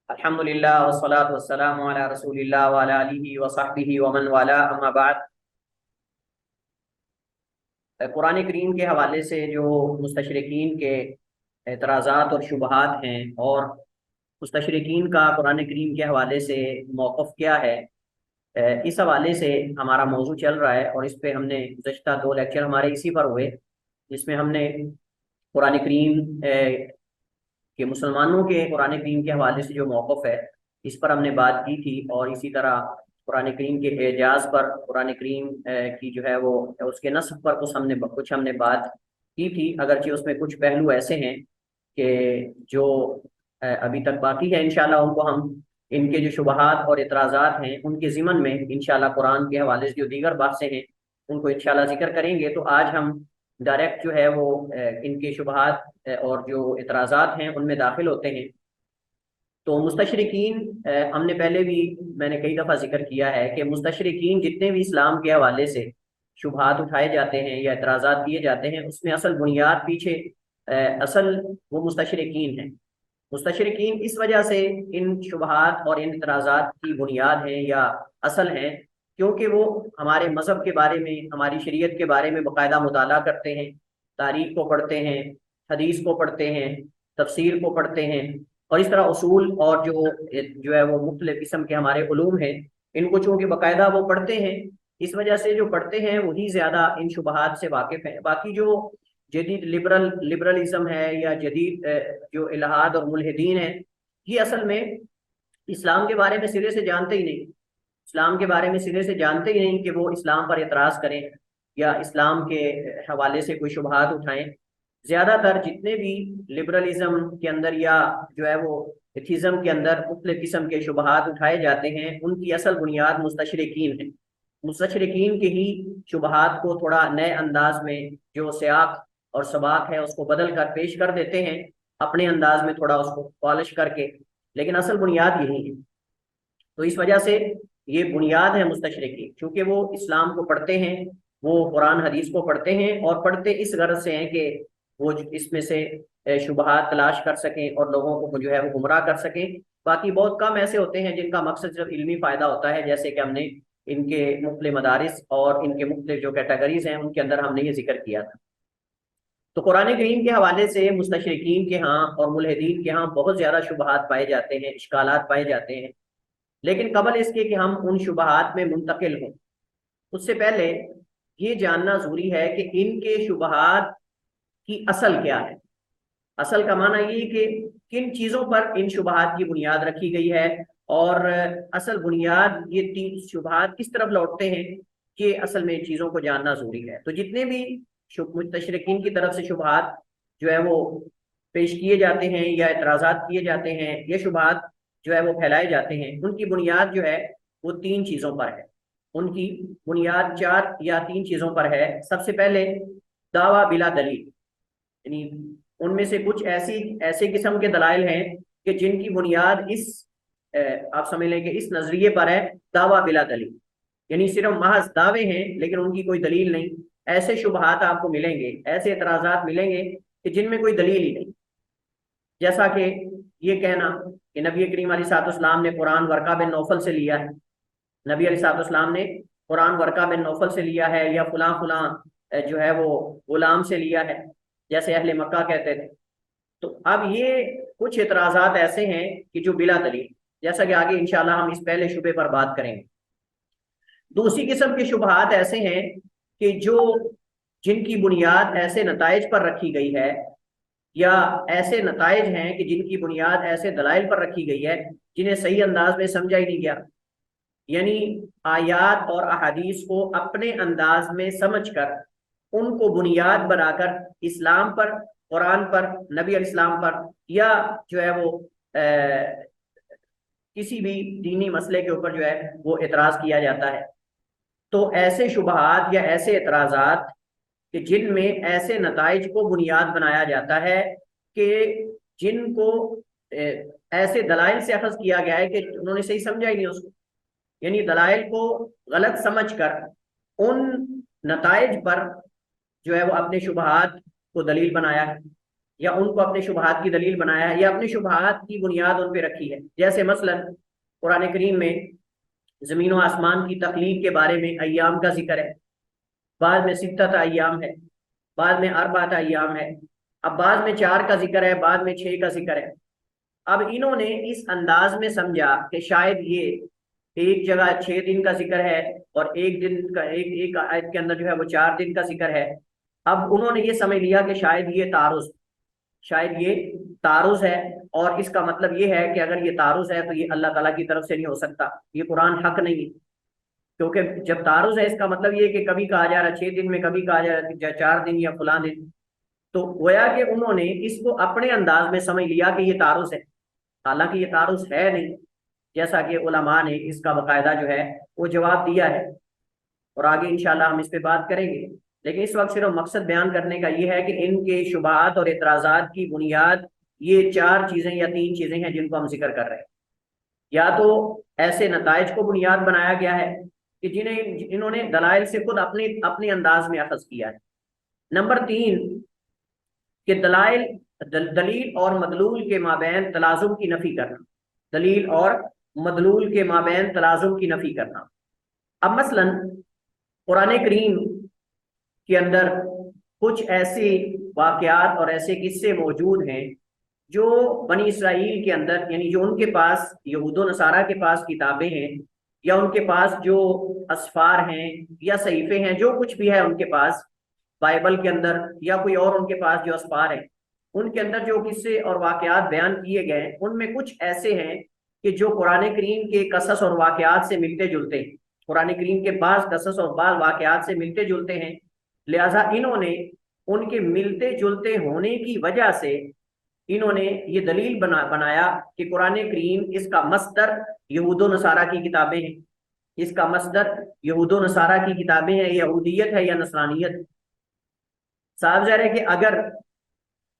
الحمدللہ والصلاة والسلام علی رسول اللہ وعلی آلہ وصحبہ ومن والا، اما بعد۔ قرآن کریم کے حوالے سے جو مستشرقین کے اعتراضات اور شبہات ہیں، اور مستشرقین کا قرآن کریم کے حوالے سے موقف کیا ہے، اس حوالے سے ہمارا موضوع چل رہا ہے، اور اس پہ ہم نے گزشتہ دو لیکچر ہمارے اسی پر ہوئے، جس میں ہم نے قرآن کریم کہ مسلمانوں کے قرآن کریم کے حوالے سے جو موقف ہے اس پر ہم نے بات کی تھی، اور اسی طرح قرآن کریم کے اعجاز پر، قرآن کریم کی جو ہے وہ اس کے نصب پر کچھ ہم نے بات کی تھی، اگرچہ اس میں کچھ پہلو ایسے ہیں کہ جو ابھی تک باقی ہے۔ انشاءاللہ ان کو ہم، ان کے جو شبہات اور اعتراضات ہیں ان کے ضمن میں انشاءاللہ قرآن کے حوالے سے جو دیگر بحثیں ہیں ان کو انشاءاللہ ذکر کریں گے۔ تو آج ہم ڈائریکٹ جو ہے وہ ان کے شبہات اور جو اعتراضات ہیں ان میں داخل ہوتے ہیں۔ تو مستشرقین، ہم نے پہلے بھی، میں نے کئی دفعہ ذکر کیا ہے کہ مستشرقین جتنے بھی اسلام کے حوالے سے شبہات اٹھائے جاتے ہیں یا اعتراضات دیے جاتے ہیں، اس میں اصل بنیاد پیچھے اصل وہ مستشرقین ہیں۔ مستشرقین اس وجہ سے ان شبہات اور ان اعتراضات کی بنیاد ہیں یا اصل ہیں کیونکہ وہ ہمارے مذہب کے بارے میں، ہماری شریعت کے بارے میں باقاعدہ مطالعہ کرتے ہیں، تاریخ کو پڑھتے ہیں، حدیث کو پڑھتے ہیں، تفسیر کو پڑھتے ہیں، اور اس طرح اصول اور جو ہے وہ مختلف قسم کے ہمارے علوم ہیں ان کو چونکہ باقاعدہ وہ پڑھتے ہیں، اس وجہ سے جو پڑھتے ہیں وہی زیادہ ان شبہات سے واقف ہیں۔ باقی جو جدید لبرلزم ہے یا جدید جو الہاد اور ملحدین ہیں، یہ اصل میں اسلام کے بارے میں سرے سے جانتے ہی نہیں، اسلام کے بارے میں سرے سے جانتے ہی نہیں کہ وہ اسلام پر اعتراض کریں یا اسلام کے حوالے سے کوئی شبہات اٹھائیں۔ زیادہ تر جتنے بھی لبرلزم کے اندر یا جو ہے وہ ایتھیزم کے اندر مختلف قسم کے شبہات اٹھائے جاتے ہیں، ان کی اصل بنیاد مستشرقین ہیں۔ مستشرقین کے ہی شبہات کو تھوڑا نئے انداز میں، جو سیاق اور سباق ہے اس کو بدل کر پیش کر دیتے ہیں، اپنے انداز میں تھوڑا اس کو پالش کر کے، لیکن اصل بنیاد یہی ہے۔ تو اس وجہ سے یہ بنیاد ہے مستشرقین، کیونکہ وہ اسلام کو پڑھتے ہیں، وہ قرآن حدیث کو پڑھتے ہیں، اور پڑھتے اس غرض سے ہیں کہ وہ اس میں سے شبہات تلاش کر سکیں اور لوگوں کو جو ہے وہ گمراہ کر سکیں۔ باقی بہت کم ایسے ہوتے ہیں جن کا مقصد صرف علمی فائدہ ہوتا ہے، جیسے کہ ہم نے ان کے مختلف مدارس اور ان کے مختلف جو کیٹیگریز ہیں ان کے اندر ہم نے یہ ذکر کیا تھا۔ تو قرآن کریم کے حوالے سے مستشرقین کے ہاں اور ملحدین کے ہاں بہت زیادہ شبہات پائے جاتے ہیں، اشکالات پائے جاتے ہیں، لیکن قبل اس کے کہ ہم ان شبہات میں منتقل ہوں، اس سے پہلے یہ جاننا ضروری ہے کہ ان کے شبہات کی اصل کیا ہے۔ اصل کا معنی یہ کہ کن چیزوں پر ان شبہات کی بنیاد رکھی گئی ہے، اور اصل بنیاد یہ تین شبہات کس طرف لوٹتے ہیں، کہ اصل میں ان چیزوں کو جاننا ضروری ہے۔ تو جتنے بھی مستشرقین کی طرف سے شبہات جو ہے وہ پیش کیے جاتے ہیں یا اعتراضات کیے جاتے ہیں، یہ شبہات جو ہے وہ پھیلائے جاتے ہیں، ان کی بنیاد جو ہے وہ تین چیزوں پر ہے۔ ان کی بنیاد چار یا تین چیزوں پر ہے۔ سب سے پہلے دعویٰ بلا دلیل، یعنی ان میں سے کچھ ایسے قسم کے دلائل ہیں کہ جن کی بنیاد آپ سمجھ لیں کہ اس نظریے پر ہے، دعویٰ بلا دلیل، یعنی صرف محض دعوے ہیں لیکن ان کی کوئی دلیل نہیں۔ ایسے شبہات آپ کو ملیں گے، ایسے اعتراضات ملیں گے کہ جن میں کوئی دلیل ہی نہیں، جیسا کہ یہ کہنا کہ نبی کریم علیہ الصلوۃ والسلام نے قرآن ورقہ بن نوفل سے لیا ہے، نبی علیہ الصلوۃ والسلام نے قرآن ورقہ بن نوفل سے لیا ہے، یا فلاں فلاں جو ہے وہ غلام سے لیا ہے، جیسے اہل مکہ کہتے تھے۔ تو اب یہ کچھ اعتراضات ایسے ہیں کہ جو بلا دلیل، جیسا کہ آگے انشاءاللہ ہم اس پہلے شبے پر بات کریں گے۔ دوسری قسم کے شبہات ایسے ہیں کہ جن کی بنیاد ایسے نتائج پر رکھی گئی ہے، یا ایسے نتائج ہیں کہ جن کی بنیاد ایسے دلائل پر رکھی گئی ہے جنہیں صحیح انداز میں سمجھا ہی نہیں گیا، یعنی آیات اور احادیث کو اپنے انداز میں سمجھ کر ان کو بنیاد بنا کر اسلام پر، قرآن پر، نبی علیہ السلام پر، یا جو ہے وہ کسی بھی دینی مسئلے کے اوپر جو ہے وہ اعتراض کیا جاتا ہے۔ تو ایسے شبہات یا ایسے اعتراضات کہ جن میں ایسے نتائج کو بنیاد بنایا جاتا ہے کہ جن کو ایسے دلائل سے اخذ کیا گیا ہے کہ انہوں نے صحیح سمجھا ہی نہیں اس کو، یعنی دلائل کو غلط سمجھ کر ان نتائج پر جو ہے وہ اپنے شبہات کو دلیل بنایا ہے۔ یا ان کو اپنے شبہات کی دلیل بنایا ہے یا اپنے شبہات کی بنیاد ان پہ رکھی ہے. جیسے مثلا قرآن کریم میں زمین و آسمان کی تخلیق کے بارے میں ایام کا ذکر ہے، بعد میں ستت ایام ہے، بعد میں اربعۃ ایام ہے، اب بعد میں 4 کا ذکر ہے، بعد میں 6 کا ذکر ہے. اب انہوں نے اس انداز میں سمجھا کہ شاید یہ ایک جگہ 6 دن کا ذکر ہے اور ایک دن کا ایک آیت کے اندر جو ہے وہ 4 دن کا ذکر ہے. اب انہوں نے یہ سمجھ لیا کہ شاید یہ تعارض ہے، اور اس کا مطلب یہ ہے کہ اگر یہ تعارض ہے تو یہ اللہ تعالیٰ کی طرف سے نہیں ہو سکتا، یہ قرآن حق نہیں ہے. کیونکہ جب تعارض ہے اس کا مطلب یہ ہے کہ کبھی کہا جا رہا 6 دن میں، کبھی کہا جا رہا 4 دن یا فلاں دن. تو گویا کہ انہوں نے اس کو اپنے انداز میں سمجھ لیا کہ یہ تعارض ہے، حالانکہ یہ تعارض ہے نہیں، جیسا کہ علماء نے اس کا باقاعدہ جو ہے وہ جواب دیا ہے، اور آگے انشاءاللہ ہم اس پہ بات کریں گے. لیکن اس وقت صرف مقصد بیان کرنے کا یہ ہے کہ ان کے شبہات اور اعتراضات کی بنیاد یہ 4 چیزیں یا 3 چیزیں ہیں جن کو ہم ذکر کر رہے ہیں. یا تو ایسے نتائج کو بنیاد بنایا گیا ہے کہ انہوں نے دلائل سے خود اپنے انداز میں اخذ کیا ہے. نمبر 3 کہ دلیل اور مدلول کے مابین تلازم کی نفی کرنا، دلیل اور مدلول کے مابین تلازم کی نفی کرنا. اب مثلا قرآن کریم کے اندر کچھ ایسے واقعات اور ایسے قصے موجود ہیں جو بنی اسرائیل کے اندر، یعنی جو ان کے پاس یہود و نصارہ کے پاس کتابیں ہیں یا ان کے پاس جو اسفار ہیں یا صحیفے ہیں، جو کچھ بھی ہے ان کے پاس بائبل کے اندر یا کوئی اور ان کے پاس جو اسفار ہیں، ان کے اندر جو قصے اور واقعات بیان کیے گئے ہیں ان میں کچھ ایسے ہیں کہ جو قرآن کریم کے قصص اور واقعات سے ملتے جلتے ہیں. قرآن کریم کے بعض قصص اور بعض واقعات سے ملتے جلتے ہیں، لہذا انہوں نے ان کے ملتے جلتے ہونے کی وجہ سے انہوں نے یہ دلیل بنایا کہ قرآن کریم اس کا مصدر یہود و نصارہ کی کتابیں ہیں، اس کا مصدر یہود و نصارہ کی کتابیں ہیں، یہودیت ہے یا نصرانیت. صاحب ظاہر ہے کہ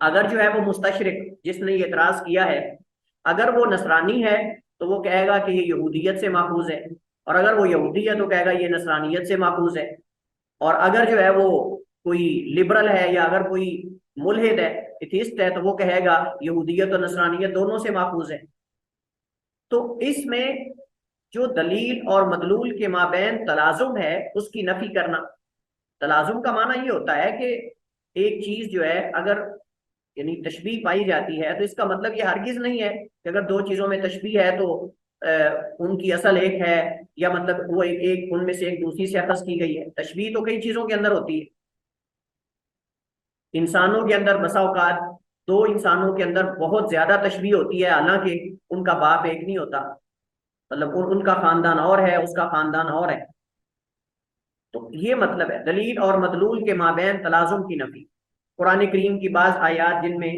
اگر جو ہے وہ مستشرق جس نے یہ اعتراض کیا ہے اگر وہ نصرانی ہے تو وہ کہے گا کہ یہ یہودیت سے ماخوذ ہے، اور اگر وہ یہودی ہے تو کہے گا یہ نصرانیت سے ماخوذ ہے. اور اگر جو ہے وہ کوئی لبرل ہے یا اگر کوئی ملحد ہے، ایتھیسٹ ہے، تو وہ کہے گا یہودیت اور نصرانیت دونوں سے ماخوذ ہے. تو اس میں جو دلیل اور مدلول کے مابین تلازم ہے اس کی نفی کرنا. تلازم کا معنی یہ ہوتا ہے کہ ایک چیز جو ہے اگر یعنی تشبیہ پائی جاتی ہے تو اس کا مطلب یہ ہرگز نہیں ہے کہ اگر 2 چیزوں میں تشبیہ ہے تو ان کی اصل ایک ہے، یا مطلب وہ ایک ان میں سے ایک دوسری سے اخذ کی گئی ہے. تشبیہ تو کئی چیزوں کے اندر ہوتی ہے. انسانوں کے اندر بسا اوقات 2 انسانوں کے اندر بہت زیادہ تشبیہ ہوتی ہے، حالانکہ ان کا باپ ایک نہیں ہوتا، مطلب ان کا خاندان اور ہے، اس کا خاندان اور ہے. تو یہ مطلب ہے دلیل اور مدلول کے مابین تلازم کی نفی. قرآن کریم کی بعض آیات جن میں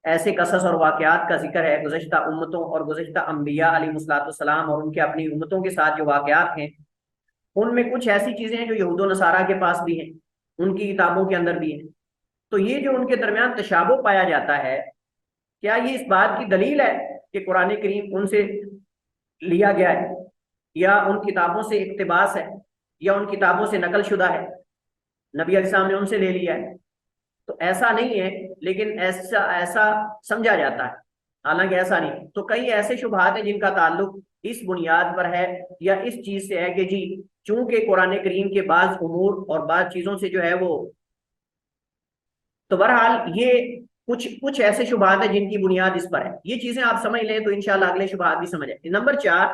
ایسے قصص اور واقعات کا ذکر ہے گزشتہ امتوں اور گزشتہ انبیاء علیہ السلام اور ان کے اپنی امتوں کے ساتھ جو واقعات ہیں، ان میں کچھ ایسی چیزیں ہیں جو یہود و نصارہ کے پاس بھی ہیں، ان کی کتابوں کے اندر بھی ہیں. تو یہ جو ان کے درمیان تشابہ پایا جاتا ہے، کیا یہ اس بات کی دلیل ہے کہ قرآن کریم ان سے لیا گیا ہے یا ان کتابوں سے اقتباس ہے یا ان کتابوں سے نقل شدہ ہے، نبی علیہ السلام نے ان سے لے لیا ہے؟ تو ایسا نہیں ہے، لیکن ایسا سمجھا جاتا ہے، حالانکہ ایسا نہیں. تو کئی ایسے شبہات ہیں جن کا تعلق اس بنیاد پر ہے یا اس چیز سے ہے کہ جی چونکہ قرآن کریم کے بعض امور اور بعض چیزوں سے جو ہے وہ، تو بہرحال یہ کچھ ایسے شبہات ہیں جن کی بنیاد اس پر ہے. یہ چیزیں آپ سمجھ لیں تو انشاءاللہ اگلے شبہات بھی سمجھ آئیں. نمبر 4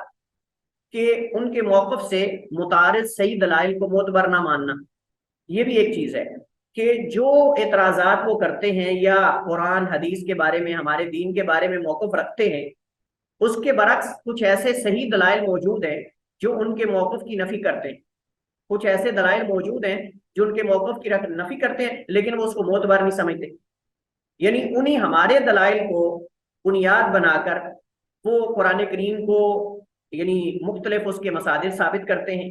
کہ ان کے موقف سے متعارض صحیح دلائل کو معتبر نہ ماننا. یہ بھی ایک چیز ہے کہ جو اعتراضات وہ کرتے ہیں یا قرآن حدیث کے بارے میں، ہمارے دین کے بارے میں موقف رکھتے ہیں، اس کے برعکس کچھ ایسے صحیح دلائل موجود ہیں جو ان کے موقف کی نفی کرتے ہیں. کچھ ایسے دلائل موجود ہیں جو ان کے موقف کی نفی کرتے ہیں لیکن وہ اس کو معتبر نہیں سمجھتے. یعنی انہی ہمارے دلائل کو بنیاد بنا کر وہ قرآن کریم کو یعنی مختلف اس کے مصادر ثابت کرتے ہیں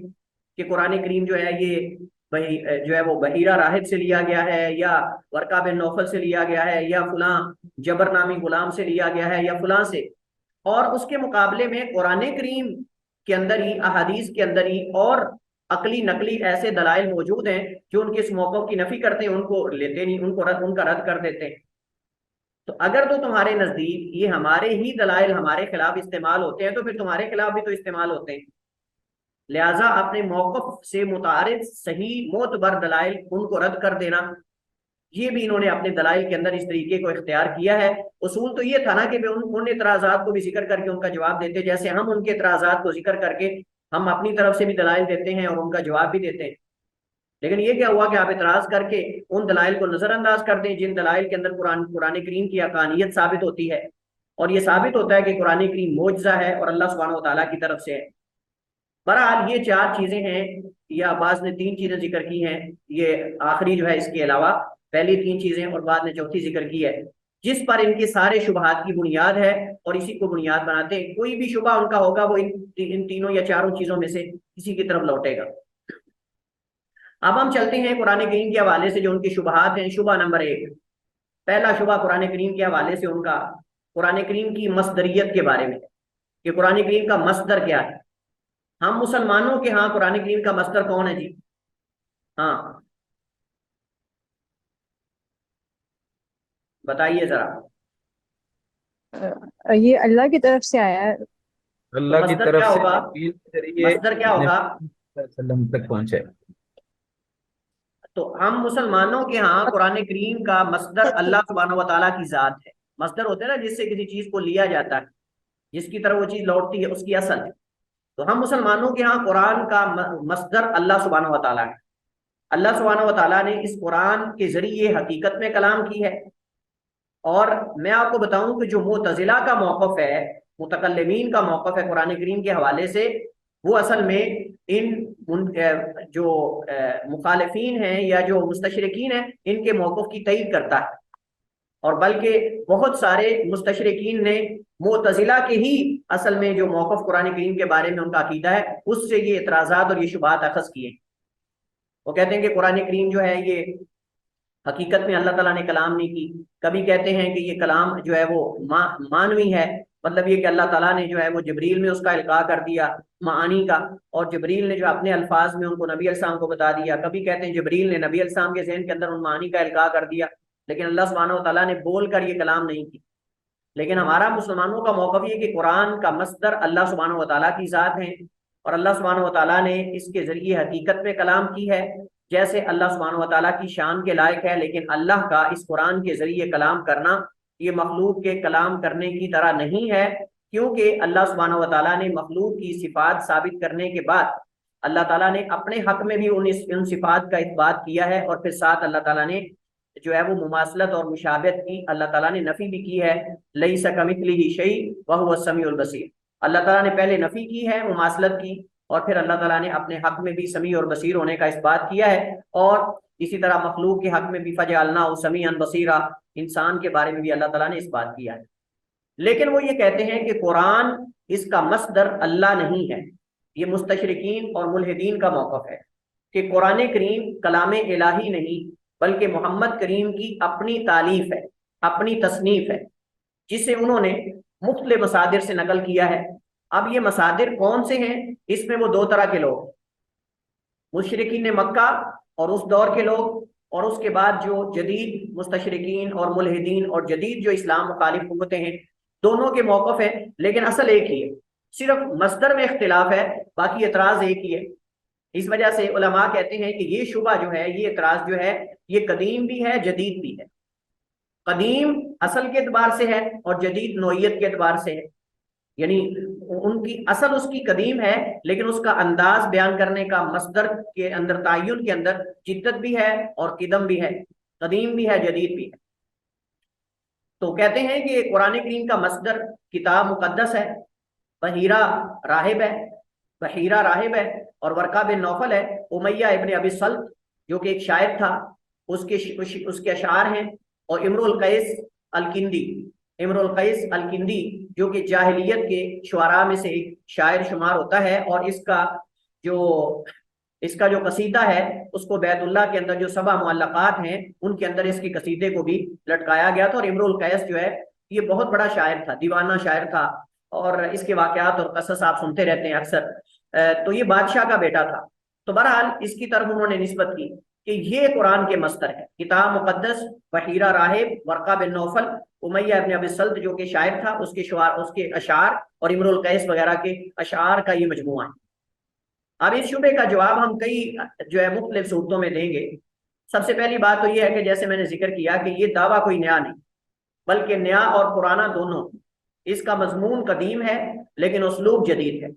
کہ قرآن کریم جو ہے یہ جو ہے وہ بحیرہ راہب سے لیا گیا ہے، یا ورقہ بن نوفل سے لیا گیا ہے، یا فلاں جبر نامی غلام سے لیا گیا ہے، یا فلاں سے. اور اس کے مقابلے میں قرآن کریم کے اندر ہی، احادیث کے اندر ہی اور عقلی نقلی ایسے دلائل موجود ہیں جو ان کے اس موقف کی نفی کرتے ہیں، ان کو لیتے نہیں، ان کا رد کر دیتے ہیں. تو اگر تو تمہارے نزدیک یہ ہمارے ہی دلائل ہمارے خلاف استعمال ہوتے ہیں تو پھر تمہارے خلاف بھی تو استعمال ہوتے ہیں، لہٰذا اپنے موقف سے متعارض صحیح معتبر دلائل ان کو رد کر دینا، یہ بھی انہوں نے اپنے دلائل کے اندر اس طریقے کو اختیار کیا ہے۔ اصول تو یہ تھا نا کہ ان اعتراضات کو بھی ذکر کر کے ان کا جواب دیتے، جیسے ہم ان کے اعتراضات کو ذکر کر کے ہم اپنی طرف سے بھی دلائل دیتے ہیں اور ان کا جواب بھی دیتے ہیں۔ لیکن یہ کیا ہوا کہ آپ اعتراض کر کے ان دلائل کو نظر انداز کر دیں جن دلائل کے اندر قرآن کریم کی حقانیت ثابت ہوتی ہے، اور یہ ثابت ہوتا ہے کہ قرآن کریم معجزہ ہے اور اللہ سبحانہ و تعالیٰ کی طرف سے ہے۔ بہرحال یہ چار چیزیں ہیں، یا بعض نے تین چیزیں ذکر کی ہیں، یہ آخری جو ہے اس کے علاوہ پہلی تین چیزیں اور بعد نے چوتھی ذکر کی ہے، جس پر ان کے سارے شبہات کی بنیاد ہے اور اسی کو بنیاد بناتے ہیں۔ کوئی بھی شبہ ان کا ہوگا وہ ان تینوں یا چاروں چیزوں میں سے کسی کی طرف لوٹے گا۔ اب ہم چلتے ہیں قرآن کریم کے حوالے سے جو ان کی شبہات ہیں۔ شبہ نمبر 1، پہلا شبہ قرآن کریم کے حوالے سے ان کا قرآن کریم کی مصدریت کے بارے میں، کہ قرآن کریم کا مصدر کیا ہے۔ ہم مسلمانوں کے ہاں قرآن کریم کا مصدر کون ہے جی؟ ہاں بتائیے ذرا، یہ اللہ کی طرف سے آیا ہے۔ تو اللہ کی مصدر طرف کیا سے ہوگا؟ جبریل کے ذریعے مصدر کیا نبی ہوگا؟ صلی اللہ علیہ وسلم تک پہنچے۔ تو ہم مسلمانوں کے ہاں قرآن کریم کا مصدر اللہ سبحانہ و تعالیٰ کی ذات ہے۔ مصدر ہوتے ہیں نا جس سے کسی چیز کو لیا جاتا ہے، جس کی طرح وہ چیز لوٹتی ہے، اس کی اصل ہے۔ تو ہم مسلمانوں کے ہاں قرآن کا مصدر اللہ سبحانہ و تعالیٰ ہے۔ اللہ سبحانہ و تعالیٰ نے اس قرآن کے ذریعے حقیقت میں کلام کی ہے۔ اور میں آپ کو بتاؤں کہ جو معتزلہ کا موقف ہے، متکلمین کا موقف ہے قرآن کریم کے حوالے سے، وہ اصل میں جو مخالفین ہیں یا جو مستشرقین ہیں ان کے موقف کی تائید کرتا ہے، اور بلکہ بہت سارے مستشرقین نے معتزلہ کے ہی اصل میں جو موقف قرآن کریم کے بارے میں ان کا عقیدہ ہے اس سے یہ اعتراضات اور یہ شبہات اخذ کیے۔ وہ کہتے ہیں کہ قرآن کریم جو ہے یہ حقیقت میں اللہ تعالیٰ نے کلام نہیں کی۔ کبھی کہتے ہیں کہ یہ کلام جو ہے وہ مانوی ہے، مطلب یہ کہ اللہ تعالیٰ نے جو ہے وہ جبریل میں اس کا القاء کر دیا معانی کا، اور جبریل نے جو اپنے الفاظ میں ان کو نبی علیہ السلام کو بتا دیا۔ کبھی کہتے ہیں جبریل نے نبی علیہ السلام کے ذہن کے اندر ان معانی کا القاء کر دیا، لیکن اللہ سبحانہ و تعالیٰ نے بول کر یہ کلام نہیں کی۔ لیکن ہمارا مسلمانوں کا موقف یہ کہ قرآن کا مصدر اللہ سبحانہ و تعالیٰ کی ذات ہے، اور اللہ سبحانہ و تعالیٰ نے اس کے ذریعے حقیقت میں کلام کی ہے، جیسے اللہ سبحانہ و تعالیٰ کی شان کے لائق ہے۔ لیکن اللہ کا اس قرآن کے ذریعے کلام کرنا یہ مخلوق کے کلام کرنے کی طرح نہیں ہے، کیونکہ اللہ سبحانہ و تعالیٰ نے مخلوق کی صفات ثابت کرنے کے بعد اللہ تعالیٰ نے اپنے حق میں بھی ان صفات کا اثبات کیا ہے، اور پھر ساتھ اللہ تعالیٰ نے جو ہے وہ مماثلت اور مشابہت کی اللہ تعالیٰ نے نفی بھی کی ہے۔ لیس کمثلہ شیء وہو السمیع البصیر، اللہ تعالیٰ نے پہلے نفی کی ہے مماثلت کی، اور پھر اللہ تعالیٰ نے اپنے حق میں بھی سمیع اور بصیر ہونے کا اس بات کیا ہے، اور اسی طرح مخلوق کے حق میں بھی فجعلناہ سمیعا بصیرا، انسان کے بارے میں بھی اللہ تعالیٰ نے اس بات کیا ہے۔ لیکن وہ یہ کہتے ہیں کہ قرآن اس کا مصدر اللہ نہیں ہے۔ یہ مستشرقین اور ملحدین کا موقف ہے کہ قرآن کریم کلام الہی نہیں بلکہ محمد کریم کی اپنی تالیف ہے، اپنی تصنیف ہے، جسے انہوں نے مختلف مصادر سے نقل کیا ہے۔ اب یہ مصادر کون سے ہیں؟ اس میں وہ دو طرح کے لوگ، مشرکین مکہ اور اس دور کے لوگ، اور اس کے بعد جو جدید مستشرقین اور ملحدین اور جدید جو اسلام مخالف قوتیں ہیں، دونوں کے موقف ہیں لیکن اصل ایک ہی ہے، صرف مصدر میں اختلاف ہے، باقی اعتراض ایک ہی ہے۔ اس وجہ سے علماء کہتے ہیں کہ یہ شبہ جو ہے، یہ اعتراض جو ہے، یہ قدیم بھی ہے جدید بھی ہے۔ قدیم اصل کے اعتبار سے ہے اور جدید نوعیت کے اعتبار سے ہے، یعنی ان کی اصل اس کی قدیم ہے، لیکن اس کا انداز بیان کرنے کا مصدر کے اندر تعین کے اندر جدت بھی ہے اور قدم بھی ہے، قدیم بھی ہے جدید بھی ہے۔ تو کہتے ہیں کہ قرآن کریم کا مصدر کتاب مقدس ہے، بحیرہ راہب ہے، بحیرہ راہب ہے، اور ورقہ بن نوفل ہے، امیہ ابن ابی سلط جو کہ ایک شاعر تھا، اس کے اشعار ہیں، اور امرؤ القیس الکندی، امرؤ القیس الکندی جو کہ جاہلیت کے شعراء میں سے ایک شاعر شمار ہوتا ہے، اور اس کا جو قصیدہ ہے اس کو بیت اللہ کے اندر جو 7 معلقات ہیں ان کے اندر اس کے قصیدے کو بھی لٹکایا گیا تھا۔ اور امرؤ القیس جو ہے یہ بہت بڑا شاعر تھا، دیوانہ شاعر تھا، اور اس کے واقعات اور قصص آپ سنتے رہتے ہیں اکثر۔ تو یہ بادشاہ کا بیٹا تھا۔ تو بہرحال اس کی طرف انہوں نے نسبت کی کہ یہ قرآن کے مصدر ہے۔ کتاب مقدس، بحیرہ راہب، ورقہ بن نوفل، امیہ ابن ابی سلط جو کہ شاعر تھا، اس کے اشعار اور امرؤ القیس وغیرہ کے اشعار کا یہ مجموعہ ہے۔ اب اس شبے کا جواب ہم کئی جو ہے مختلف صورتوں میں دیں گے۔ سب سے پہلی بات تو یہ ہے کہ جیسے میں نے ذکر کیا کہ یہ دعویٰ کوئی نیا نہیں، بلکہ نیا اور پرانا دونوں، اس کا مضمون قدیم ہے لیکن اسلوب جدید ہے،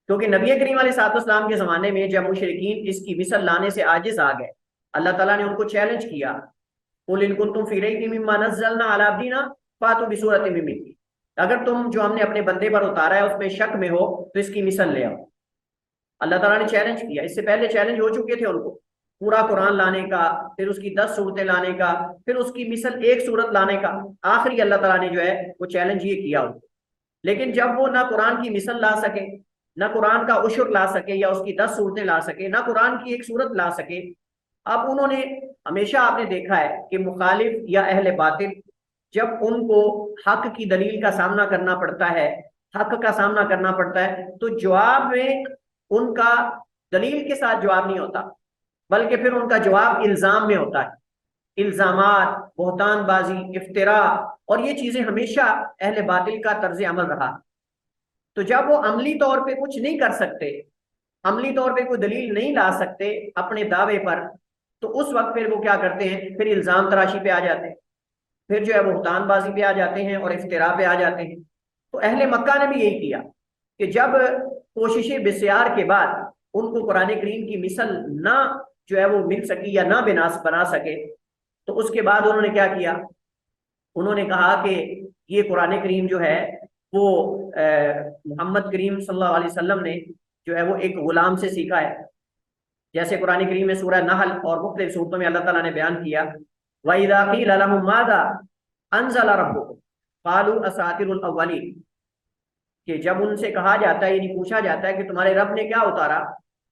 کیونکہ نبی کریم علیہ الصلوۃ والسلام کے زمانے میں جب مشرکین اس کی مثل لانے سے عاجز آ گئے، اللہ تعالیٰ نے ان کو چیلنج کیا، قُلْ إِن كُنتُمْ فِي رَيْبٍ مِّمَّا نَزَّلْنَا عَلَىٰ عَبْدِنَا فَأْتُوا بِسُورَةٍ مِّن مِّثْلِهِ، اگر تم جو ہم نے اپنے بندے پر اتارا ہے اس میں شک میں ہو تو اس کی مثل لے آؤ۔ اللہ تعالیٰ نے چیلنج کیا، اس سے پہلے چیلنج ہو چکے تھے ان کو، پورا قرآن لانے کا، پھر اس کی 10 صورتیں لانے کا، پھر اس کی مثل ایک صورت لانے کا، آخری اللہ تعالیٰ نے جو ہے وہ چیلنج یہ کیا ان کو۔ لیکن جب وہ نہ قرآن کی مثل لا سکے، نہ قرآن کا عشر لا سکے یا اس کی 10 صورتیں لا سکے، نہ قرآن کی ایک صورت لا سکے، اب انہوں نے ہمیشہ آپ نے دیکھا ہے کہ مخالف یا اہل باطل جب ان کو حق کی دلیل کا سامنا کرنا پڑتا ہے، حق کا سامنا کرنا پڑتا ہے، تو جواب میں ان کا دلیل کے ساتھ جواب نہیں ہوتا، بلکہ پھر ان کا جواب الزام میں ہوتا ہے۔ الزامات، بہتان بازی، افتراء، اور یہ چیزیں ہمیشہ اہل باطل کا طرز عمل رہا۔ تو جب وہ عملی طور پہ کچھ نہیں کر سکتے، عملی طور پہ کوئی دلیل نہیں لا سکتے اپنے دعوے پر، تو اس وقت پھر وہ کیا کرتے ہیں، پھر الزام تراشی پہ آ جاتے ہیں، پھر جو ہے بہتان بازی پہ آ جاتے ہیں اور افتراء پہ آ جاتے ہیں۔ تو اہل مکہ نے بھی یہی کیا کہ جب کوششیں بسیار کے بعد ان کو قرآن کریم کی مثل نہ جو ہے وہ مل سکی یا نہ بنا سکے، تو اس کے بعد انہوں نے کیا کیا، انہوں نے کہا کہ یہ قرآن کریم جو ہے وہ محمد کریم صلی اللہ علیہ وسلم نے جو ہے وہ ایک غلام سے سیکھا ہے۔ جیسے قرآن کریم میں سورہ نحل اور مختلف صورتوں میں اللہ تعالیٰ نے بیان کیا، وَإِذَا قِيلَ لَهُم مَاذَا أَنزَلَ رَبُّكُمْ قَالُوا أَسَاطِيرُ الْأَوَّلِينَ، کہ جب ان سے کہا جاتا ہے، یعنی پوچھا جاتا ہے کہ تمہارے رب نے کیا اتارا،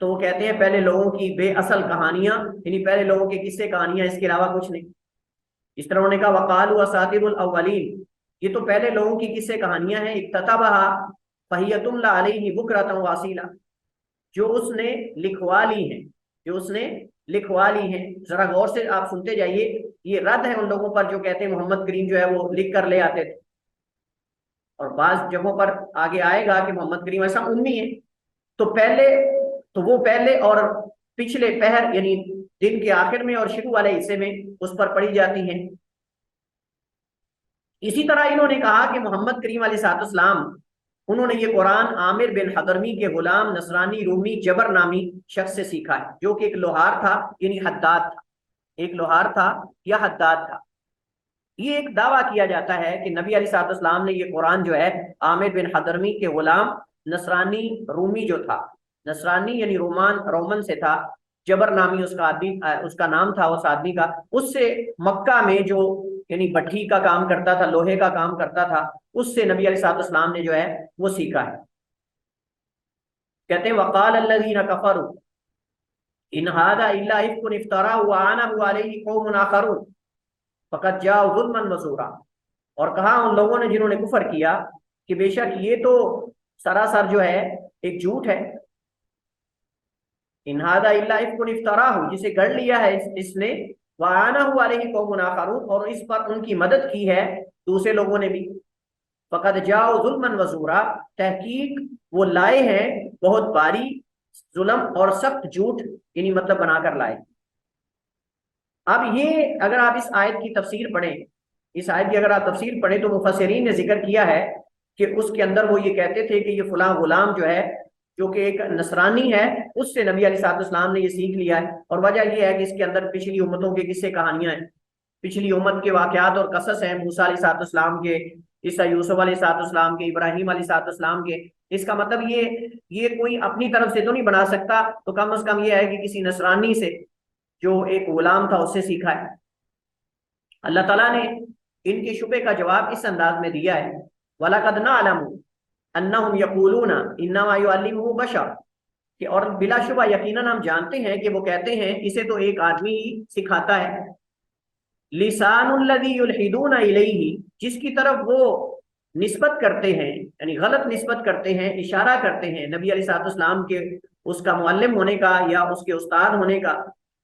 تو وہ کہتے ہیں پہلے لوگوں کی بے اصل کہانیاں، یعنی پہلے لوگوں کے قصے کہانیاں، اس کے علاوہ کچھ نہیں۔ اس طرح انہوں نے کہا وَقَالُوا أَسَاطِيرُ الْأَوَّلِينَ، یہ تو پہلے لوگوں کی قصے کہانیاں ہیں، اکتتبها فَهِيَ تُمْلَى عَلَيْهِ بُكْرَةً وَأَصِيلًا، جو اس نے لکھوا لی ہیں، جو اس نے لکھوا لی ہیں۔ ذرا غور سے آپ سنتے جائیے، یہ رد ہے ان لوگوں پر جو کہتے ہیں محمد کریم جو ہے وہ لکھ کر لے آتے تھے، اور بعض جگہوں پر آگے آئے گا کہ محمد کریم ایسا امی ہے۔ تو وہ پہلے اور پچھلے پہر یعنی دن کے آخر میں اور شروع والے حصے میں اس پر پڑھی جاتی ہیں۔ اسی طرح انہوں نے کہا کہ محمد کریم علیہ الصلوۃ والسلام انہوں نے یہ قرآن عامر بن حضرمی کے غلام نصرانی رومی جبر نامی شخص سے سیکھا ہے، جو کہ ایک لوہار تھا، یعنی حداد تھا، ایک لوہار تھا یا حداد تھا۔ یہ ایک دعویٰ کیا جاتا ہے کہ نبی علیہ الصلوۃ والسلام نے یہ قرآن جو ہے عامر بن حضرمی کے غلام نصرانی رومی جو تھا، نصرانی یعنی رومن سے تھا، جبر نامی اس کا نام تھا اس آدمی کا، اس سے مکہ میں جو یعنی بٹھی کا کام کرتا تھا، لوہے کا کام کرتا تھا، اس سے نبی علیہ الصلوۃ والسلام نے جو ہے وہ سیکھا ہے۔ کہتے ہیں وقال الذین کفروا ان ھذا الا افک افتراه وعنه علیہ قوم آخرون فقد جاءوا ظلما وزورا، اور کہا ان لوگوں نے جنہوں نے کفر کیا کہ بے شک یہ تو سراسر جو ہے ایک جھوٹ ہے، ان ھذا الا افک افتراه، جسے گڑھ لیا ہے اس نے، وعنه علیہ قوم آخرون، اور اس پر ان کی مدد کی ہے دوسرے لوگوں نے بھی، فقد جاءوا ظلما وزورا، تحقیق وہ لائے ہیں بہت باری ظلم اور سخت جھوٹ، یعنی مطلب بنا کر لائے۔ اب یہ اگر آپ اس آیت کی تفسیر پڑھیں، اس آیت کی اگر آپ تفسیر پڑھیں تو مفسرین نے ذکر کیا ہے کہ اس کے اندر وہ یہ کہتے تھے کہ یہ فلاں غلام جو ہے جو کہ ایک نصرانی ہے، اس سے نبی علیہ الصلوۃ والسلام نے یہ سیکھ لیا ہے، اور وجہ یہ ہے کہ اس کے اندر پچھلی امتوں کے قصے کہانیاں ہیں، پچھلی امت کے واقعات اور قصص ہیں، موسیٰ علیہ الصلوۃ والسلام کے، عیسیٰ یوسف علیہ الصلوۃ والسلام کے، ابراہیم علیہ الصلوۃ والسلام کے۔ اس کا مطلب یہ کوئی اپنی طرف سے تو نہیں بنا سکتا، تو کم از کم یہ ہے کہ کسی نصرانی سے جو ایک غلام تھا اس سے سیکھا ہے۔ اللہ تعالیٰ نے ان کے شبے کا جواب اس انداز میں دیا ہے، وَلَقَدْ نَعْلَمُ أَنَّهُمْ يَقُولُونَ إِنَّمَا يُعَلِّمُهُ بَشَرٌ، کہ اور بلا شبہ یقیناً ہم جانتے ہیں کہ وہ کہتے ہیں اسے تو ایک آدمی ہی سکھاتا ہے، لِسَانُ الَّذِي يُلْحِدُونَ إِلَيْهِ، جس کی طرف وہ نسبت کرتے ہیں، یعنی غلط نسبت کرتے ہیں، اشارہ کرتے ہیں نبی علیہ الصلوۃ والسلام کے اس کا معلم ہونے کا یا اس کے استاد ہونے کا،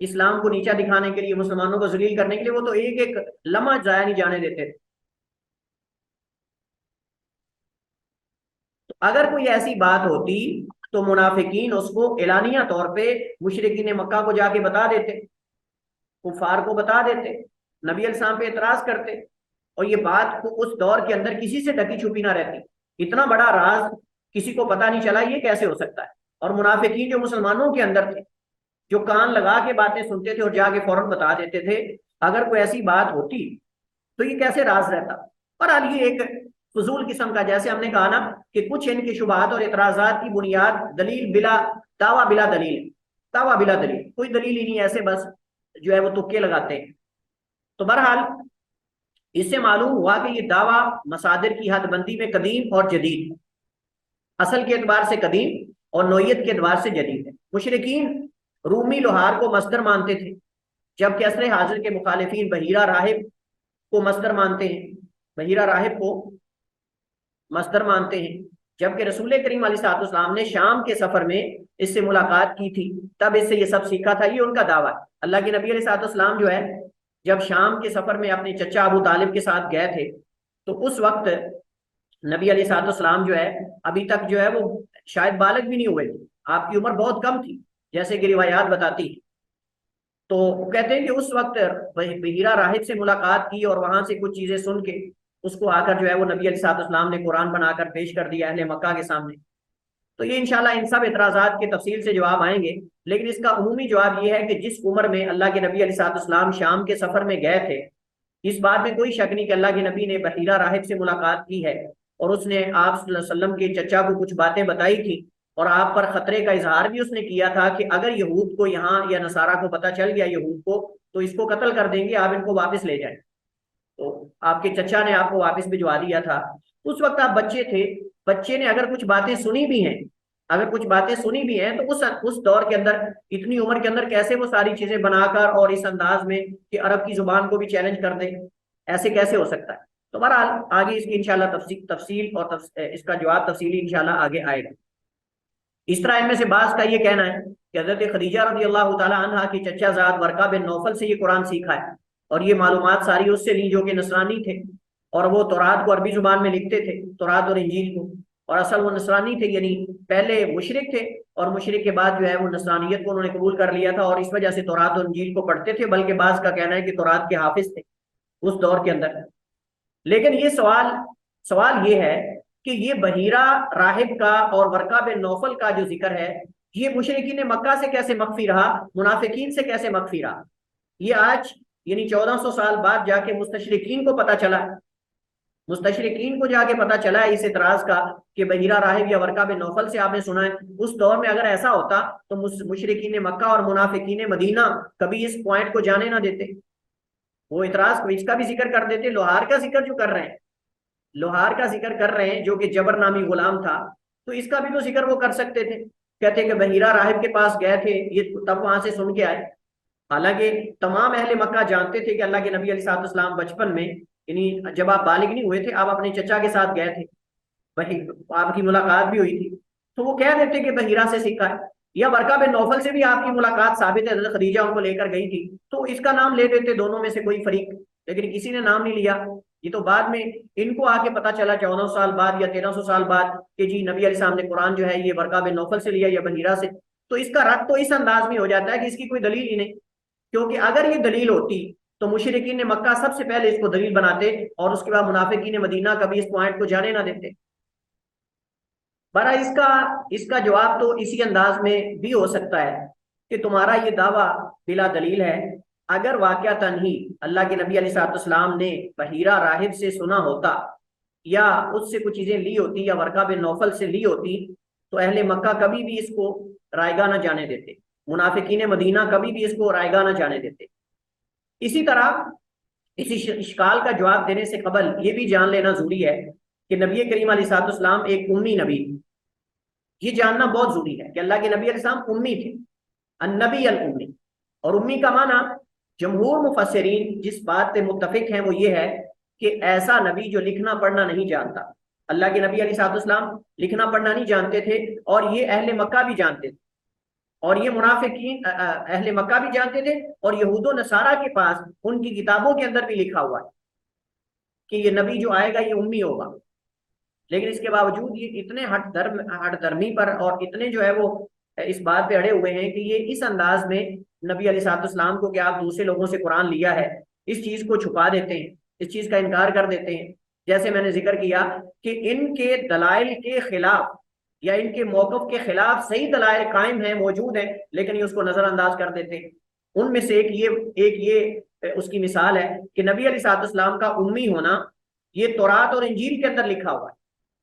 اسلام کو نیچا دکھانے کے لیے، مسلمانوں کو ذلیل کرنے کے لیے، وہ تو ایک ایک لمحہ ضائع نہیں جانے دیتے تھے۔ تو اگر کوئی ایسی بات ہوتی تو منافقین اس کو اعلانیہ طور پہ مشرکین مکہ کو جا کے بتا دیتے، کفار کو بتا دیتے، نبی علیہ السلام پہ اعتراض کرتے، اور یہ بات کو اس دور کے اندر کسی سے ڈھکی چھپی نہ رہتی۔ اتنا بڑا راز کسی کو پتا نہیں چلا، یہ کیسے ہو سکتا ہے؟ اور منافقین جو مسلمانوں کے اندر تھے، جو کان لگا کے باتیں سنتے تھے اور جا کے فوراً بتا دیتے تھے، اگر کوئی ایسی بات ہوتی تو یہ کیسے راز رہتا؟ اور یہ ایک فضول قسم کا، جیسے ہم نے کہا نا کہ کچھ ان کے شبہات اور اعتراضات کی بنیاد دلیل بلا دعویٰ بلا دلیل، دعویٰ بلا دلیل، کوئی دلیل ہی نہیں، ایسے بس جو ہے وہ تکے لگاتے ہیں۔ تو بہرحال اس سے معلوم ہوا کہ یہ دعویٰ مصادر کی حد بندی میں قدیم اور جدید، اصل کے اعتبار سے قدیم اور نوعیت کے اعتبار سے جدید ہے۔ مشرکین رومی لوہار کو مصدر مانتے تھے، جبکہ عصر حاضر کے مخالفین بحیرہ راہب کو مصدر مانتے ہیں، بحیرہ راہب کو مصدر مانتے ہیں، جبکہ رسول کریم علیہ الصلوۃ والسلام نے شام کے سفر میں اس سے ملاقات کی تھی، تب اس سے یہ سب سیکھا تھا۔ یہ ان کا دعویٰ ہے۔ اللہ کے نبی علیہ الصلوۃ والسلام جو ہے جب شام کے سفر میں اپنے چچا ابو طالب کے ساتھ گئے تھے، تو اس وقت نبی علیہ الصلوۃ والسلام جو ہے ابھی تک جو ہے وہ شاید بالغ بھی نہیں ہوئے تھے، آپ کی عمر بہت کم تھی جیسے کہ روایات بتاتی ہیں۔ تو کہتے ہیں کہ اس وقت بحیرہ راہب سے ملاقات کی اور وہاں سے کچھ چیزیں سن کے اس کو آ کر جو ہے وہ نبی علیہ الصلوۃ والسلام نے قرآن بنا کر پیش کر دیا اہل مکہ کے سامنے۔ تو یہ انشاءاللہ ان سب اعتراضات کے تفصیل سے جواب آئیں گے، لیکن اس کا عمومی جواب یہ ہے کہ جس عمر میں اللہ کے نبی علیہ الصلوۃ والسلام شام کے سفر میں گئے تھے، اس بات میں کوئی شک نہیں کہ اللہ کے نبی نے بحیرہ راہب سے ملاقات کی ہے، اور اس نے آپ صلی اللہ علیہ وسلم کے چچا کو کچھ باتیں بتائی تھی، اور آپ پر خطرے کا اظہار بھی اس نے کیا تھا کہ اگر یہود کو یہاں یا نصارہ کو پتہ چل گیا یہود کو، تو اس کو قتل کر دیں گے، آپ ان کو واپس لے جائیں۔ تو آپ کے چچا نے آپ کو واپس بھجوا دیا تھا۔ اس وقت آپ بچے تھے، بچے نے اگر کچھ باتیں سنی بھی ہیں، اگر کچھ باتیں سنی بھی ہیں، تو اس دور کے اندر، اتنی عمر کے اندر کیسے وہ ساری چیزیں بنا کر اور اس انداز میں کہ عرب کی زبان کو بھی چیلنج کر دیں، ایسے کیسے ہو سکتا ہے؟ تو بہرحال آگے اس کی انشاءاللہ تفصیل اور اس کا جواب تفصیلی انشاءاللہ آگے آئے گا۔ اس طرح ان میں سے بعض کا یہ کہنا ہے کہ حضرت خدیجہ رضی اللہ تعالی عنہا کی چچا زاد ورقہ بن نوفل سے یہ قرآن سیکھا ہے، اور یہ معلومات ساری اس سے لی جو کہ نصرانی تھے، اور وہ تورات کو عربی زبان میں لکھتے تھے، تورات اور انجیل کو، اور اصل وہ نصرانی تھے، یعنی پہلے مشرک تھے اور مشرک کے بعد جو ہے وہ نصرانیت کو انہوں نے قبول کر لیا تھا، اور اس وجہ سے تورات اور انجیل کو پڑھتے تھے، بلکہ بعض کا کہنا ہے کہ تورات کے حافظ تھے اس دور کے اندر۔ لیکن یہ سوال یہ ہے کہ یہ بحیرہ راہب کا اور ورقہ بن نوفل کا جو ذکر ہے، یہ مشرکین مکہ سے کیسے مخفی رہا، منافقین سے کیسے مخفی رہا؟ یہ آج یعنی 1400 سال بعد جا کے مستشرقین کو پتہ چلا، مستشرقین کو جا کے پتہ چلا ہے اس اعتراض کا کہ بحیرہ راہب یا ورقہ بن نوفل سے آپ نے سنا ہے۔ اس دور میں اگر ایسا ہوتا تو مشرکین مکہ اور منافقین مدینہ کبھی اس پوائنٹ کو جانے نہ دیتے، وہ اعتراض کو اس کا بھی ذکر کر دیتے۔ لوہار کا ذکر جو کر رہے ہیں، لوہار کا ذکر کر رہے ہیں جو کہ جبر نامی غلام تھا، تو اس کا بھی تو ذکر وہ کر سکتے تھے، کہتے کہ بحیرہ راہب کے پاس گئے تھے، یہ تب وہاں سے سن کے آئے۔ حالانکہ تمام اہل مکہ جانتے تھے کہ اللہ کے نبی علیہ الصلوۃ والسلام بچپن میں، یعنی جب آپ بالغ نہیں ہوئے تھے، آپ اپنے چچا کے ساتھ گئے تھے، آپ کی ملاقات بھی ہوئی تھی، تو وہ کہہ دیتے کہ بحیرہ سے سیکھا ہے، یا ورقہ بن نوفل سے بھی آپ کی ملاقات ثابت ہے، حضرت خدیجہ ان کو لے کر گئی تھی، تو اس کا نام لے دیتے دونوں میں سے کوئی فریق، لیکن کسی نے نام نہیں لیا۔ یہ تو بعد میں ان کو آ کے پتا چلا 1400 سال بعد یا 1300 سال بعد کہ جی نبی علیہ السلام نے قرآن جو ہے یہ ورقہ بن نوفل سے لیا یا بحیرہ سے، تو اس کا رد تو اس انداز میں ہو جاتا ہے کہ اس کی کوئی دلیل ہی نہیں، کیونکہ اگر یہ دلیل ہوتی تو مشرکین مکہ سب سے پہلے اس کو دلیل بناتے، اور اس کے بعد منافقین مدینہ کبھی اس پوائنٹ کو جانے نہ دیتے۔ برا اس کا جواب تو اسی انداز میں بھی ہو سکتا ہے کہ تمہارا یہ دعویٰ بلا دلیل ہے۔ اگر واقعتاً ہی اللہ کے نبی علیہ الصلوۃ والسلام نے بحیرہ راہب سے سنا ہوتا یا اس سے کچھ چیزیں لی ہوتی یا ورقہ بن نوفل سے لی ہوتی، تو اہل مکہ کبھی بھی اس کو رائیگاں نہ جانے دیتے، منافقین مدینہ کبھی بھی اس کو رائیگاں نہ جانے دیتے۔ اسی طرح اسی اشکال کا جواب دینے سے قبل یہ بھی جان لینا ضروری ہے کہ نبی کریم علیہ الصلوۃ والسلام ایک امی نبی، یہ جاننا بہت ضروری ہے کہ اللہ کے نبی علیہ السلام امی تھے، النبی الامی۔ اور امی کا معنی جمہور مفسرین جس بات پہ متفق ہیں وہ یہ ہے کہ ایسا نبی جو لکھنا پڑھنا نہیں جانتا۔ اللہ کے نبی علیہ الصلوۃ والسلام لکھنا پڑھنا نہیں جانتے تھے، اور یہ اہل مکہ بھی جانتے تھے، اور یہ منافقین اہل مکہ بھی جانتے تھے، اور یہود و نصارہ کے پاس ان کی کتابوں کے اندر بھی لکھا ہوا ہے کہ یہ نبی جو آئے گا یہ امی ہوگا، لیکن اس کے باوجود یہ اتنے ہٹ درمی پر اور اتنے جو ہے وہ اس بات پہ اڑے ہوئے ہیں کہ یہ اس انداز میں نبی علیہ الصلوۃ والسلام کو کہ آپ دوسرے لوگوں سے قرآن لیا ہے، اس چیز کو چھپا دیتے ہیں، اس چیز کا انکار کر دیتے ہیں۔ جیسے میں نے ذکر کیا کہ ان کے دلائل کے خلاف یا ان کے موقف کے خلاف صحیح دلائل قائم ہیں، موجود ہیں، لیکن یہ اس کو نظر انداز کر دیتے ہیں۔ ان میں سے ایک یہ اس کی مثال ہے کہ نبی علیہ الصلوۃ والسلام کا امی ہونا یہ تورات اور انجیل کے اندر لکھا ہوا ہے۔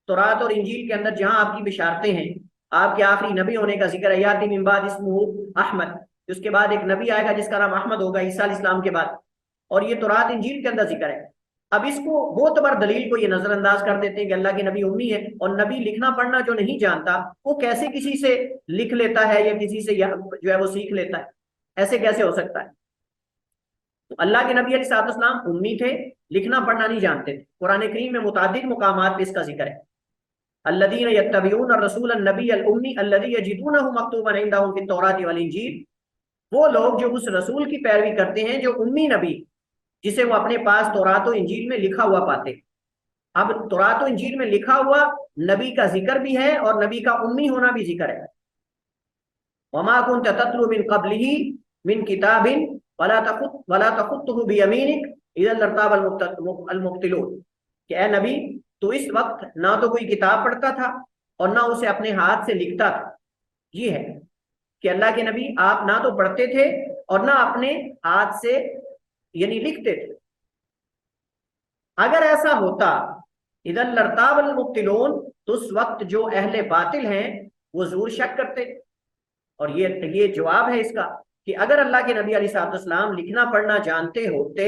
تورات اور انجیل کے اندر جہاں آپ کی بشارتیں ہیں، آپ کے آخری نبی ہونے کا ذکر ہے، یاتی من بعد اسمہ احمد، اس کے بعد ایک نبی آئے گا جس کا نام احمد ہوگا عیسیٰ علیہ السلام کے بعد، اور یہ تورات انجیل کے اندر ذکر ہے۔ اب اس کو معتبر دلیل کو یہ نظر انداز کر دیتے ہیں کہ اللہ کے نبی امی ہے، اور نبی لکھنا پڑھنا جو نہیں جانتا وہ کیسے کسی سے لکھ لیتا ہے یا کسی سے جو ہے وہ سیکھ لیتا ہے، ایسے کیسے ہو سکتا ہے؟ تو اللہ کے نبی علیہ الصلوۃ والسلام امی تھے، لکھنا پڑھنا نہیں جانتے تھے۔ قرآن کریم میں متعدد مقامات پہ اس کا ذکر ہے، الذین یتبعون الرسول النبی الامی الذی یجدونہ مکتوبا عندہم فی التوراۃ والانجیل، وہ لوگ جو اس رسول کی پیروی کرتے ہیں جو امی نبی، جسے وہ اپنے پاس تورات و انجیل میں لکھا ہوا پاتے۔ اب تورات و انجیل میں لکھا ہوا نبی کا ذکر بھی ہے اور نبی کا امی ہونا بھی ذکر ہے۔ وما كنت تتلو من قبله من کتاب ولا تخطه بيمينك اذا لارتاب المبطلون، کہ اے نبی تو اس وقت نہ تو کوئی کتاب پڑھتا تھا اور نہ اسے اپنے ہاتھ سے لکھتا تھا۔ یہ ہے کہ اللہ کے نبی آپ نہ تو پڑھتے تھے اور نہ اپنے ہاتھ سے یعنی لکھتے تھے۔ اگر ایسا ہوتا اذا لارتاب المبطلون، تو اس وقت جو اہل باطل ہیں وہ ضرور شک کرتے۔ اور یہ جواب ہے اس کا کہ اگر اللہ کے نبی علیہ الصلوۃ والسلام لکھنا پڑھنا جانتے ہوتے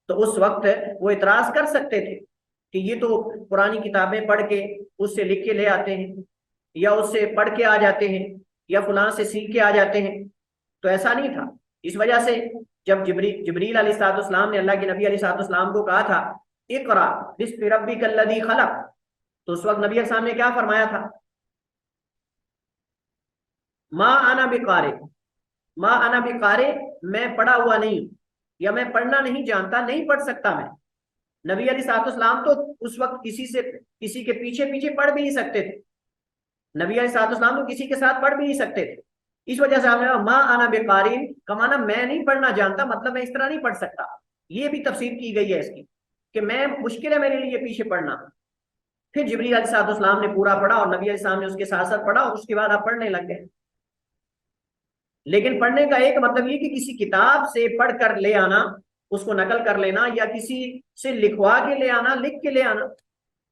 تو اس وقت وہ اعتراض کر سکتے تھے کہ یہ تو پرانی کتابیں پڑھ کے اس سے لکھ کے لے آتے ہیں، یا اس سے پڑھ کے آ جاتے ہیں، یا فلاں سے سیکھ کے آ جاتے ہیں۔ تو ایسا نہیں تھا۔ اس وجہ سے جب جبریل علیہ الصلوۃ والسلام نے اللہ کے نبی علیہ الصلوۃ والسلام کو کہا تھا اقرا بسم ربک الذی خلق، تو اس وقت نبی علیہ السلام نے کیا فرمایا تھا؟ ما انا بقارئ، ما انا بقارئ، میں پڑھا ہوا نہیں ہوں، یا میں پڑھنا نہیں جانتا، نہیں پڑھ سکتا میں۔ نبی علیہ الصلوۃ والسلام تو اس وقت کسی کے پیچھے پڑھ بھی نہیں سکتے تھے۔ نبی علیہ الصلوۃ والسلام تو کسی کے ساتھ پڑھ بھی نہیں سکتے تھے۔ اس وجہ سے ہم نے ما انا بقارئ کا معنی میں نہیں پڑھنا جانتا، مطلب میں اس طرح نہیں پڑھ سکتا۔ یہ بھی تفسیر کی گئی ہے اس کی کہ میں مشکل ہے میرے لیے پیچھے پڑھنا۔ پھر جبریل علیہ الصلوۃ والسلام نے پورا پڑھا اور نبی علیہ السلام نے اس کے ساتھ ساتھ پڑھا، اور اس کے بعد آپ پڑھنے لگ گئے۔ لیکن پڑھنے کا ایک مطلب یہ کہ کسی کتاب سے پڑھ کر لے آنا، اس کو نقل کر لینا، یا کسی سے لکھوا کے لے آنا، لکھ کے لے آنا۔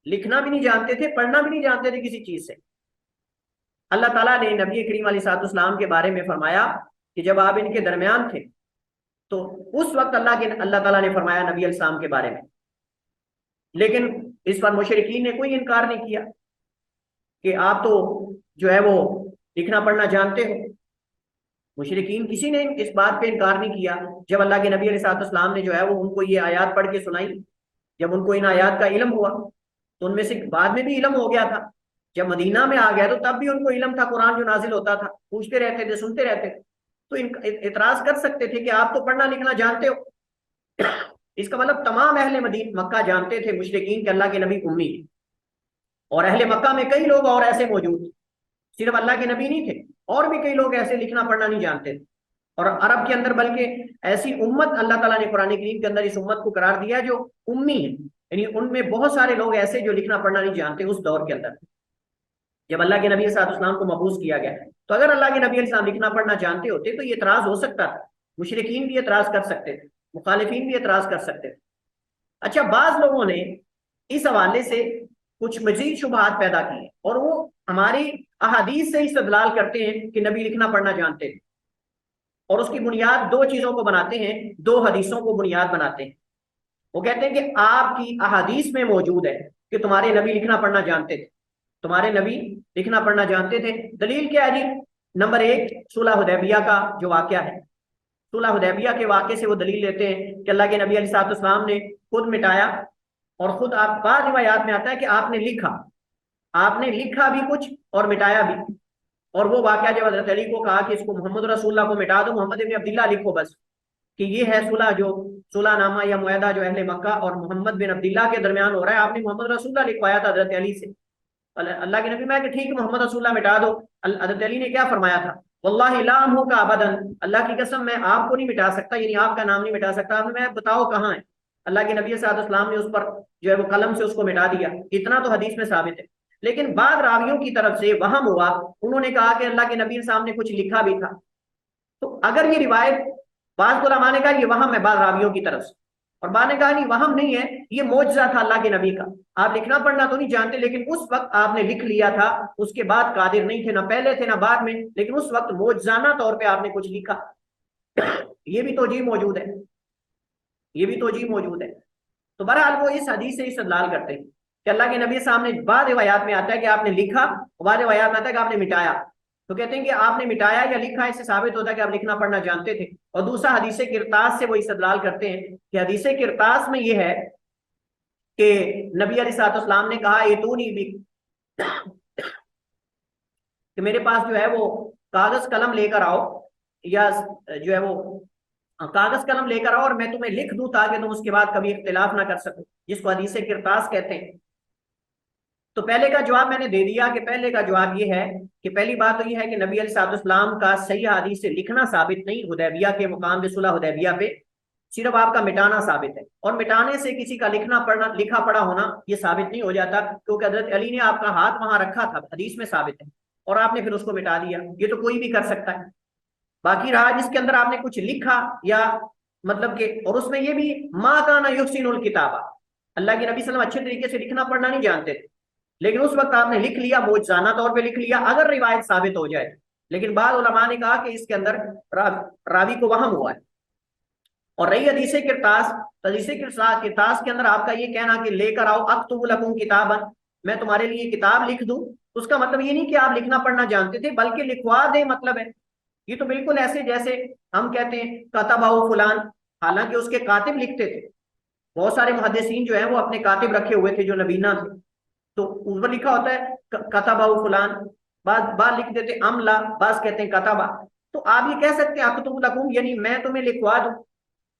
لکھنا بھی نہیں جانتے تھے، پڑھنا بھی نہیں جانتے تھے کسی چیز سے۔ اللہ تعالیٰ نے نبی کریم علیہ الصلوۃ والسلام کے بارے میں فرمایا کہ جب آپ ان کے درمیان تھے تو اس وقت اللہ تعالیٰ نے فرمایا نبی علیہ السلام کے بارے میں، لیکن اس پر مشرکین نے کوئی انکار نہیں کیا کہ آپ تو جو ہے وہ لکھنا پڑھنا جانتے ہو۔ مشرکین کسی نے اس بات پہ انکار نہیں کیا۔ جب اللہ کے نبی علیہ الصلوۃ والسلام نے جو ہے وہ ان کو یہ آیات پڑھ کے سنائی، جب ان کو ان آیات کا علم ہوا تو ان میں سے بعد میں بھی علم ہو گیا تھا۔ جب مدینہ میں آ گیا تو تب بھی ان کو علم تھا، قرآن جو نازل ہوتا تھا پوچھتے رہتے تھے، سنتے رہتے تھے، تو اعتراض کر سکتے تھے کہ آپ تو پڑھنا لکھنا جانتے ہو۔ اس کا مطلب تمام اہل مکہ جانتے تھے مشرکین کہ اللہ کے نبی امی ہیں، اور اہل مکہ میں کئی لوگ اور ایسے موجود تھے، صرف اللہ کے نبی نہیں تھے، اور بھی کئی لوگ ایسے لکھنا پڑھنا نہیں جانتے تھے۔ اور عرب کے اندر بلکہ ایسی امت اللہ تعالیٰ نے قرآن کریم کے اندر اس امت کو قرار دیا جو امی ہے، یعنی ان میں بہت سارے لوگ ایسے جو لکھنا پڑھنا نہیں جانتے اس دور کے اندر۔ جب اللہ کے نبی صلی اللہ علیہ وسلم کو مبعوث کیا گیا تو اگر اللہ کے نبی علیہ السلام لکھنا پڑھنا جانتے ہوتے تو یہ اعتراض ہو سکتا تھا، مشرکین بھی اعتراض کر سکتے تھے، مخالفین بھی اعتراض کر سکتے تھے۔ اچھا، بعض لوگوں نے اس حوالے سے کچھ مزید شبہات پیدا کی ہیں، اور وہ ہماری احادیث سے استدلال کرتے ہیں کہ نبی لکھنا پڑھنا جانتے تھے، اور اس کی بنیاد دو چیزوں کو بناتے ہیں، دو حدیثوں کو بنیاد بناتے ہیں۔ وہ کہتے ہیں کہ آپ کی احادیث میں موجود ہے کہ تمہارے نبی لکھنا پڑھنا جانتے تھے، تمہارے نبی لکھنا پڑھنا جانتے تھے۔ دلیل کیا ہے جی؟ نمبر ایک، صلح حدیبیہ کا جو واقعہ ہے، صلح حدیبیہ کے واقعے سے وہ دلیل لیتے ہیں کہ اللہ کے نبی علیہ الصلوۃ والسلام نے خود مٹایا، اور خود آپ بعض روایات میں آتا ہے کہ آپ نے لکھا بھی کچھ اور مٹایا بھی، اور وہ واقعہ جب حضرت علی کو کہا کہ اس کو محمد رسول اللہ کو مٹا دو، محمد ابن عبداللہ لکھو بس، کہ یہ ہے صلح، جو صلح نامہ یا معاہدہ جو اہل مکہ اور محمد بن عبداللہ کے درمیان ہو رہا ہے، آپ نے محمد رسول اللہ لکھوایا تھا حضرت علی سے۔ اللہ کے نبی میں کہ ٹھیک ہے محمد رسول اللہ مٹا دو۔ حضرت علی نے کیا فرمایا تھا؟ واللہ لا امحوک ابدا، اللہ کی قسم میں آپ کو نہیں مٹا سکتا، یعنی آپ کا نام نہیں مٹا سکتا۔ آپ نے میں بتاؤ کہاں ہے؟ اللہ کے نبی صلی اللہ علیہ وسلم نے اس پر جو ہے وہ قلم سے اس کو مٹا دیا۔ اتنا تو حدیث میں ثابت ہے، لیکن بعض راویوں کی طرف سے وہم ہوا، انہوں نے کہا کہ اللہ کے نبی صاحب نے کچھ لکھا بھی تھا۔ تو اگر یہ روایت، بعض علماء نے کہا یہ وہم ہے بعض راویوں کی طرف سے، اور بعض نے کہا نہیں وہم نہیں ہے، یہ معجزہ تھا اللہ کے نبی کا، آپ لکھنا پڑھنا تو نہیں جانتے، لیکن اس وقت آپ نے لکھ لیا تھا، اس کے بعد قادر نہیں تھے، نہ پہلے تھے نہ بعد میں، لیکن اس وقت معجزانہ طور پہ آپ نے کچھ لکھا۔ یہ بھی توجیہ موجود ہے، یہ بھی توجیہ موجود ہے۔ تو بہرحال وہ اس حدیث سے استدلال کرتے ہیں کہ اللہ کے نبی صاحب نے، بعض روایات میں آتا ہے کہ آپ نے لکھا، بعض روایات میں آتا ہے کہ آپ نے مٹایا، تو کہتے ہیں کہ آپ نے مٹایا یا لکھا، اس سے ثابت ہوتا ہے کہ آپ لکھنا پڑھنا جانتے تھے۔ اور دوسرا حدیث کرتاس سے وہ استدلال کرتے ہیں کہ حدیث کرتاس میں یہ ہے کہ نبی علیہ الصلوۃ والسلام نے کہا ایتونی بھی، کہ میرے پاس جو ہے وہ کاغذ قلم لے کر آؤ، یا جو ہے وہ کاغذ قلم لے کر آؤ اور میں تمہیں لکھ دوں تاکہ تم اس کے بعد کبھی اختلاف نہ کر سکو، جس کو حدیث کرتاس کہتے ہیں۔ تو پہلے کا جواب میں نے دے دیا کہ پہلے کا جواب یہ ہے کہ پہلی بات تو یہ ہے کہ نبی علیہ الصلوۃ والسلام کا صحیح حدیث سے لکھنا ثابت نہیں، حدیبیہ کے مقام پہ، صلح حدیبیہ پہ صرف آپ کا مٹانا ثابت ہے، اور مٹانے سے کسی کا لکھنا پڑھنا، لکھا پڑھا ہونا یہ ثابت نہیں ہو جاتا، کیونکہ حضرت علی نے آپ کا ہاتھ وہاں رکھا تھا، حدیث میں ثابت ہے، اور آپ نے پھر اس کو مٹا دیا، یہ تو کوئی بھی کر سکتا ہے۔ باقی رہا جس کے اندر آپ نے کچھ لکھا، یا مطلب کہ، اور اس میں یہ بھی ما کان یحسن الکتابہ، اللہ کے نبی صلی اللہ علیہ وسلم اچھے طریقے سے لکھنا پڑھنا نہیں جانتے تھے، لیکن اس وقت آپ نے لکھ لیا، معجزانہ طور پہ لکھ لیا، اگر روایت ثابت ہو جائے۔ لیکن بعض علماء نے کہا کہ اس کے اندر راوی کو وہم ہوا ہے۔ اور رہی حدیث کرتاس، حدیث کرتاس کے اندر آپ کا یہ کہنا کہ لے کر آؤ اکتب لکم کتابا، میں تمہارے لیے کتاب لکھ دوں، اس کا مطلب یہ نہیں کہ آپ لکھنا پڑھنا جانتے تھے، بلکہ لکھوا دیں مطلب ہے۔ یہ تو بالکل ایسے جیسے ہم کہتے ہیں کتبہ فلان، حالانکہ اس کے کاتب لکھتے تھے، بہت سارے محدثین جو ہیں وہ اپنے کاتب رکھے ہوئے تھے جو نبینا تھے، تو اس پر لکھا ہوتا ہے کتبہ فلان، بعض لکھ دیتے املا، بعض کہتے ہیں کتبہ، تو آپ یہ کہہ سکتے ہیں اکتب لکم، یعنی میں تمہیں لکھوا دوں۔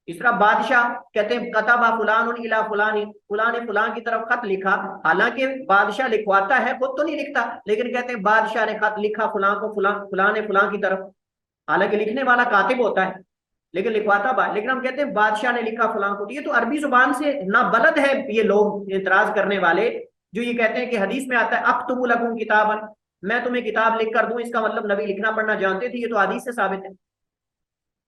اس طرح بادشاہ کہتے ہیں کتبہ فلان الی فلان، فلاں نے فلاں کی طرف خط لکھا، حالانکہ بادشاہ لکھواتا ہے، خود تو نہیں لکھتا، لیکن کہتے ہیں بادشاہ نے خط لکھا فلاں کو، فلاں نے فلاں کی طرف، حالانکہ لکھنے والا کاتب ہوتا ہے لیکن لکھواتا لیکن ہم کہتے ہیں بادشاہ نے لکھا فلاں کو۔ یہ تو عربی زبان سے نابلد ہے یہ لوگ اعتراض کرنے والے جو یہ کہتے ہیں کہ حدیث میں آتا ہے اکتب لکم کتابا، میں تمہیں کتاب لکھ کر دوں، اس کا مطلب نبی لکھنا پڑھنا جانتے تھے، یہ تو حدیث سے ثابت ہے۔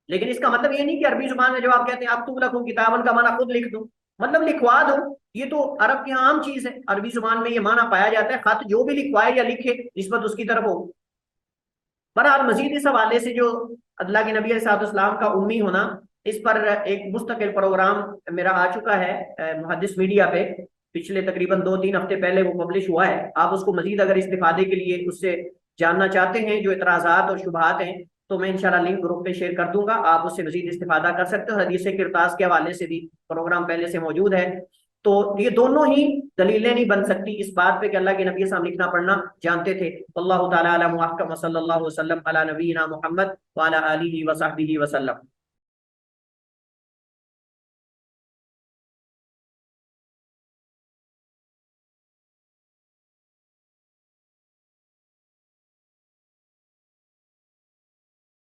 لیکن اس کا مطلب یہ نہیں کہ عربی زبان میں جب آپ کہتے ہیں اکتب لکم کتابا کا معنی خود لکھ دوں، مطلب لکھوا دو، یہ تو عرب کی عام چیز ہے، عربی زبان میں یہ معنی پایا جاتا ہے، خط جو بھی لکھوائے یا لکھے نسبت اس کی طرف ہو۔ بہرحال مزید اس حوالے سے جو اللہ کے نبی علیہ السلام کا امی ہونا، اس پر ایک مستقل پروگرام میرا آ چکا ہے محدث میڈیا پہ، پچھلے تقریباً 2-3 ہفتے پہلے وہ پبلش ہوا ہے۔ آپ اس کو مزید اگر استفادے کے لیے اس سے جاننا چاہتے ہیں جو اعتراضات اور شبہات ہیں، تو میں انشاءاللہ لنک گروپ پہ شیئر کر دوں گا، آپ اس سے مزید استفادہ کر سکتے ہو۔ حدیث کرتاس کے حوالے سے بھی پروگرام پہلے سے موجود ہے۔ تو یہ دونوں ہی دلیلیں نہیں بن سکتی اس بات پہ کہ اللہ کے نبی صاحب لکھنا پڑھنا جانتے تھے۔ واللہ تعالی اعلم، محکم، صلی اللہ وسلم علی نبینا محمد وعلی آلہ وصحبہ وسلم۔